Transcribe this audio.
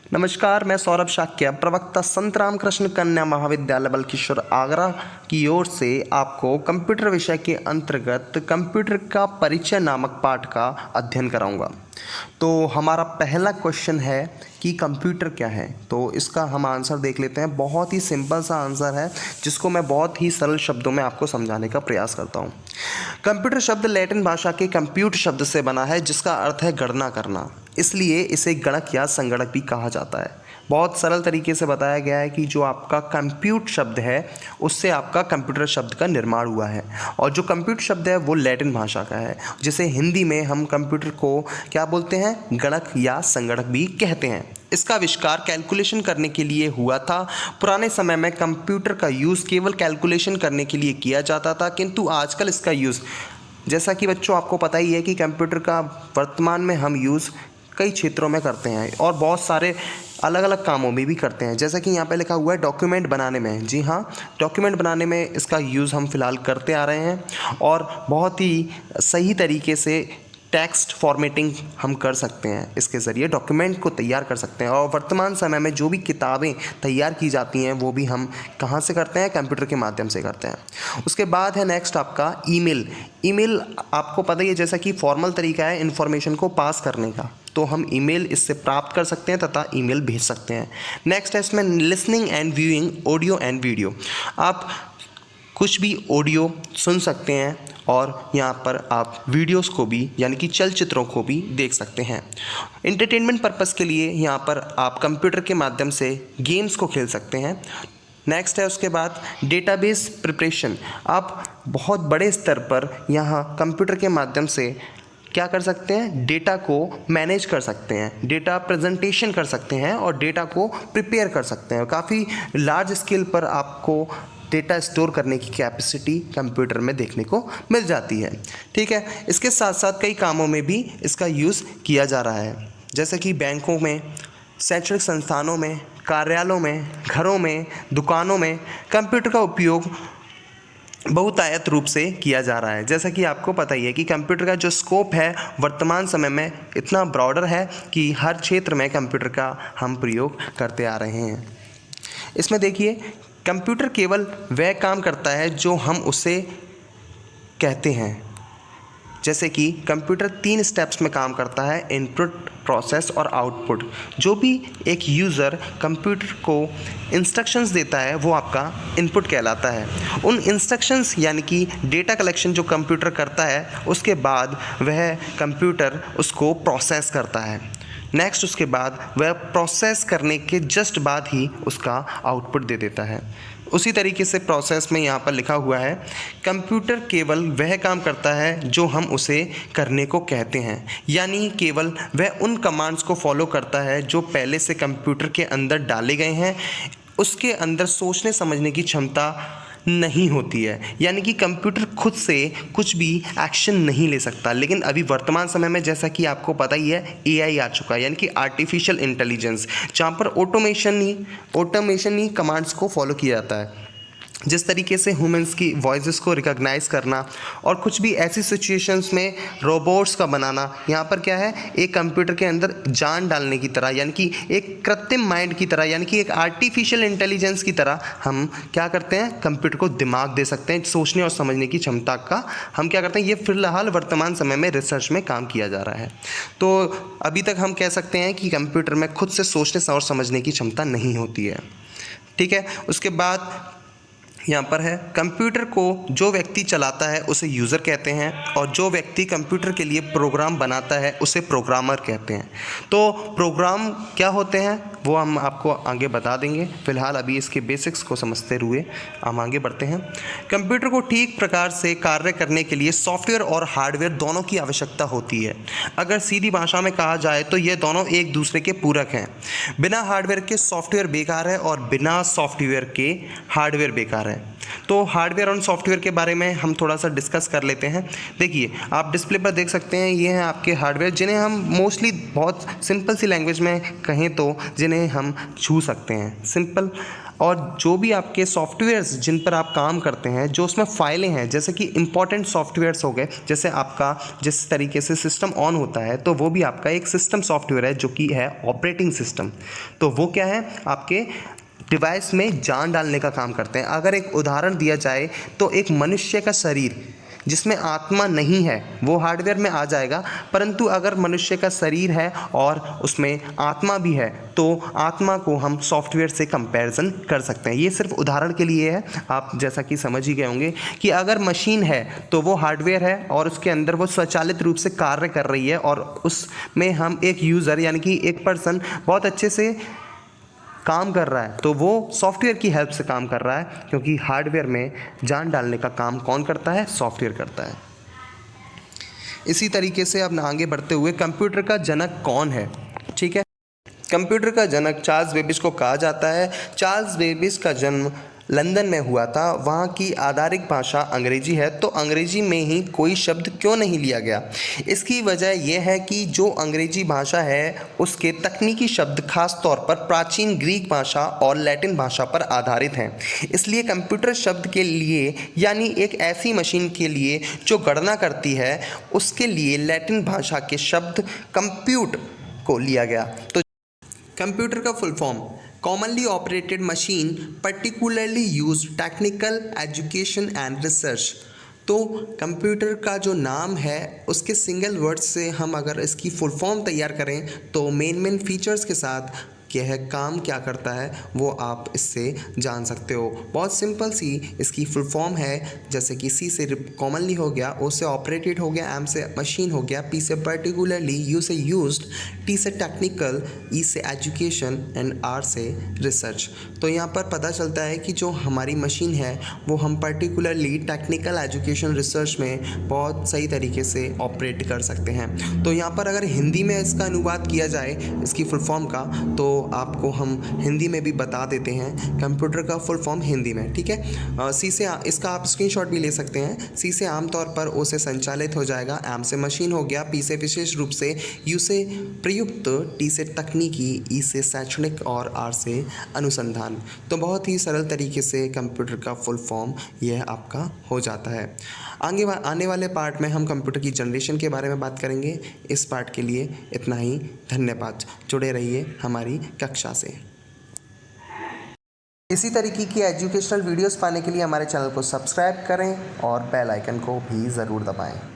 नमस्कार, मैं सौरभ शाक्य, प्रवक्ता संत रामकृष्ण कन्या महाविद्यालय बल्किशोर आगरा की ओर से आपको कंप्यूटर विषय के अंतर्गत कंप्यूटर का परिचय नामक पाठ का अध्ययन कराऊंगा। तो हमारा पहला क्वेश्चन है कि कंप्यूटर क्या है। तो इसका हम आंसर देख लेते हैं। बहुत ही सिंपल सा आंसर है जिसको मैं बहुत ही सरल शब्दों में आपको समझाने का प्रयास करता हूँ। कंप्यूटर शब्द लैटिन भाषा के कंप्यूट शब्द से बना है जिसका अर्थ है गणना करना, इसलिए इसे गणक या संगणक भी कहा जाता है। बहुत सरल तरीके से बताया गया है कि जो आपका कंप्यूट शब्द है उससे आपका कंप्यूटर शब्द का निर्माण हुआ है, और जो कंप्यूट शब्द है वो लैटिन भाषा का है, जिसे हिंदी में हम कंप्यूटर को क्या बोलते हैं, गणक या संगणक भी कहते हैं। इसका आविष्कार कैलकुलेशन करने के लिए हुआ था। पुराने समय में कंप्यूटर का यूज़ केवल कैलकुलेशन करने के लिए किया जाता था, किंतु आजकल इसका यूज़, जैसा कि बच्चों आपको पता ही है कि कंप्यूटर का वर्तमान में हम यूज़ कई क्षेत्रों में करते हैं और बहुत सारे अलग अलग कामों में भी करते हैं। जैसा कि यहाँ पे लिखा हुआ है डॉक्यूमेंट बनाने में, जी हाँ, डॉक्यूमेंट बनाने में इसका यूज़ हम फ़िलहाल करते आ रहे हैं और बहुत ही सही तरीके से टेक्स्ट फॉर्मेटिंग हम कर सकते हैं। इसके ज़रिए डॉक्यूमेंट को तैयार कर सकते हैं, और वर्तमान समय में जो भी किताबें तैयार की जाती हैं वो भी हम कहाँ से करते हैं, कंप्यूटर के माध्यम से करते हैं। उसके बाद है नेक्स्ट आपका ईमेल। ईमेल आपको पता ही है, जैसा कि फॉर्मल तरीका है इन्फॉर्मेशन को पास करने का, तो हम ईमेल इससे प्राप्त कर सकते हैं तथा ईमेल भेज सकते हैं। नेक्स्ट है इसमें listening and viewing audio and video. आप कुछ भी ऑडियो सुन सकते हैं और यहाँ पर आप वीडियोस को भी, यानी कि चलचित्रों को भी देख सकते हैं। एंटरटेनमेंट पर्पस के लिए यहाँ पर आप कंप्यूटर के माध्यम से गेम्स को खेल सकते हैं। नेक्स्ट है उसके बाद डेटाबेस प्रिपरेशन। आप बहुत बड़े स्तर पर यहाँ कंप्यूटर के माध्यम से क्या कर सकते हैं, डेटा को मैनेज कर सकते हैं, डेटा प्रेजेंटेशन कर सकते हैं और डेटा को प्रिपेयर कर सकते हैं। काफ़ी लार्ज स्केल पर आपको डेटा स्टोर करने की कैपेसिटी कंप्यूटर में देखने को मिल जाती है। ठीक है, इसके साथ साथ कई कामों में भी इसका यूज़ किया जा रहा है, जैसे कि बैंकों में, शैक्षणिक संस्थानों में, कार्यालयों में, घरों में, दुकानों में कंप्यूटर का उपयोग बहुतायत रूप से किया जा रहा है। जैसा कि आपको पता ही है कि कंप्यूटर का जो स्कोप है वर्तमान समय में इतना ब्रॉडर है कि हर क्षेत्र में कंप्यूटर का हम प्रयोग करते आ रहे हैं। इसमें देखिए, कंप्यूटर केवल वह काम करता है जो हम उसे कहते हैं। जैसे कि कंप्यूटर 3 स्टेप्स में काम करता है, इनपुट, प्रोसेस और आउटपुट। जो भी एक यूज़र कंप्यूटर को इंस्ट्रक्शंस देता है वो आपका इनपुट कहलाता है। उन इंस्ट्रक्शंस यानी कि डेटा कलेक्शन जो कंप्यूटर करता है, उसके बाद वह कंप्यूटर उसको प्रोसेस करता है। नेक्स्ट उसके बाद वह प्रोसेस करने के जस्ट बाद ही उसका आउटपुट दे देता है। उसी तरीके से प्रोसेस में यहाँ पर लिखा हुआ है, कंप्यूटर केवल वह काम करता है जो हम उसे करने को कहते हैं, यानी केवल वह उन कमांड्स को फॉलो करता है जो पहले से कंप्यूटर के अंदर डाले गए हैं। उसके अंदर सोचने समझने की क्षमता नहीं होती है, यानी कि कंप्यूटर खुद से कुछ भी एक्शन नहीं ले सकता। लेकिन अभी वर्तमान समय में जैसा कि आपको पता ही है, एआई आ चुका है, यानी कि आर्टिफिशियल इंटेलिजेंस, जहाँ पर ऑटोमेशन ही कमांड्स को फॉलो किया जाता है। जिस तरीके से ह्यूमंस की वॉइसेस को रिकॉग्नाइज करना और कुछ भी ऐसी सिचुएशंस में रोबोट्स का बनाना, यहाँ पर क्या है, एक कंप्यूटर के अंदर जान डालने की तरह, यानी कि एक कृत्रिम माइंड की तरह, यानी कि एक आर्टिफिशियल इंटेलिजेंस की तरह हम क्या करते हैं, कंप्यूटर को दिमाग दे सकते हैं। सोचने और समझने की क्षमता का हम क्या करते हैं, ये फिलहाल वर्तमान समय में रिसर्च में काम किया जा रहा है। तो अभी तक हम कह सकते हैं कि कंप्यूटर में खुद से सोचने और समझने की क्षमता नहीं होती है। ठीक है, उसके बाद यहाँ पर है, कंप्यूटर को जो व्यक्ति चलाता है उसे यूज़र कहते हैं, और जो व्यक्ति कंप्यूटर के लिए प्रोग्राम बनाता है उसे प्रोग्रामर कहते हैं। तो प्रोग्राम क्या होते हैं वो हम आपको आगे बता देंगे। फिलहाल अभी इसके बेसिक्स को समझते हुए हम आगे बढ़ते हैं। कंप्यूटर को ठीक प्रकार से कार्य करने के लिए सॉफ्टवेयर और हार्डवेयर दोनों की आवश्यकता होती है। अगर सीधी भाषा में कहा जाए तो ये दोनों एक दूसरे के पूरक हैं। बिना हार्डवेयर के सॉफ्टवेयर बेकार है और बिना सॉफ्टवेयर के हार्डवेयर बेकार है। तो हार्डवेयर और सॉफ्टवेयर के बारे में हम थोड़ा सा डिस्कस कर लेते हैं। देखिए, आप डिस्प्ले पर देख सकते हैं, ये हैं आपके हार्डवेयर, जिन्हें हम मोस्टली बहुत सिंपल सी लैंग्वेज में कहें तो जिन्हें हम छू सकते हैं। सिंपल और जो भी आपके सॉफ्टवेयर्स जिन पर आप काम करते हैं, जो उसमें फाइलें हैं, जैसे कि इंपॉर्टेंट सॉफ्टवेयर्स हो गए, जैसे आपका जिस तरीके से सिस्टम ऑन होता है तो वो भी आपका एक सिस्टम सॉफ्टवेयर है जो कि है ऑपरेटिंग सिस्टम। तो वो क्या है, आपके डिवाइस में जान डालने का काम करते हैं। अगर एक उदाहरण दिया जाए तो एक मनुष्य का शरीर जिसमें आत्मा नहीं है वो हार्डवेयर में आ जाएगा, परंतु अगर मनुष्य का शरीर है और उसमें आत्मा भी है तो आत्मा को हम सॉफ्टवेयर से कंपैरिजन कर सकते हैं। ये सिर्फ उदाहरण के लिए है, आप जैसा कि समझ ही गए होंगे कि अगर मशीन है तो वो हार्डवेयर है और उसके अंदर वो स्वचालित रूप से कार्य कर रही है और उसमें हम एक यूज़र यानी कि एक पर्सन बहुत अच्छे से काम कर रहा है, तो वो सॉफ्टवेयर की हेल्प से काम कर रहा है, क्योंकि हार्डवेयर में जान डालने का काम कौन करता है, सॉफ्टवेयर करता है। इसी तरीके से अब आगे बढ़ते हुए कंप्यूटर का जनक कौन है, ठीक है। कंप्यूटर का जनक चार्ल्स बेबेज को कहा जाता है। चार्ल्स बेबेज का जन्म लंदन में हुआ था। वहाँ की आधारिक भाषा अंग्रेजी है, तो अंग्रेजी में ही कोई शब्द क्यों नहीं लिया गया? इसकी वजह यह है कि जो अंग्रेजी भाषा है उसके तकनीकी शब्द खास तौर पर प्राचीन ग्रीक भाषा और लैटिन भाषा पर आधारित हैं। इसलिए कंप्यूटर शब्द के लिए यानी एक ऐसी मशीन के लिए जो गणना करती है उसके लिए लैटिन भाषा के शब्द कंप्यूट को लिया गया। तो कंप्यूटर का full form commonly operated machine particularly use technical education and research. तो कंप्यूटर का जो नाम है उसके सिंगल वर्ड से हम अगर इसकी फुल फॉर्म तैयार करें तो मेन फीचर्स के साथ यह काम क्या करता है वो आप इससे जान सकते हो। बहुत सिंपल सी इसकी फुल फॉर्म है, जैसे कि सी से कॉमनली हो गया, ओ से ऑपरेटेड हो गया, एम से मशीन हो गया, पी से पर्टिकुलरली, यू से यूज्ड, टी से टेक्निकल, ई से एजुकेशन एंड आर से रिसर्च। तो यहाँ पर पता चलता है कि जो हमारी मशीन है वो हम पर्टिकुलरली टेक्निकल एजुकेशन रिसर्च में बहुत सही तरीके से ऑपरेट कर सकते हैं। तो यहाँ पर अगर हिंदी में इसका अनुवाद किया जाए इसकी फुल फॉर्म का, तो आपको हम हिंदी में भी बता देते हैं कंप्यूटर का फुल फॉर्म हिंदी में, ठीक है। सी से इसका आप स्क्रीनशॉट भी ले सकते हैं। सी से आमतौर पर ओ से संचालित हो जाएगा, एम से मशीन हो गया, पी से विशेष रूप से, यू से प्रयुक्त, टी से तकनीकी, ई से शैक्षणिक और आर से अनुसंधान। तो बहुत ही सरल तरीके से कंप्यूटर का फुल फॉर्म यह आपका हो जाता है। आने वाले पार्ट में हम कंप्यूटर की जनरेशन के बारे में बात करेंगे। इस पार्ट के लिए इतना ही, धन्यवाद। जुड़े रहिए हमारी कक्षा से। इसी तरीके की एजुकेशनल वीडियोस पाने के लिए हमारे चैनल को सब्सक्राइब करें और बेल आइकन को भी ज़रूर दबाएं।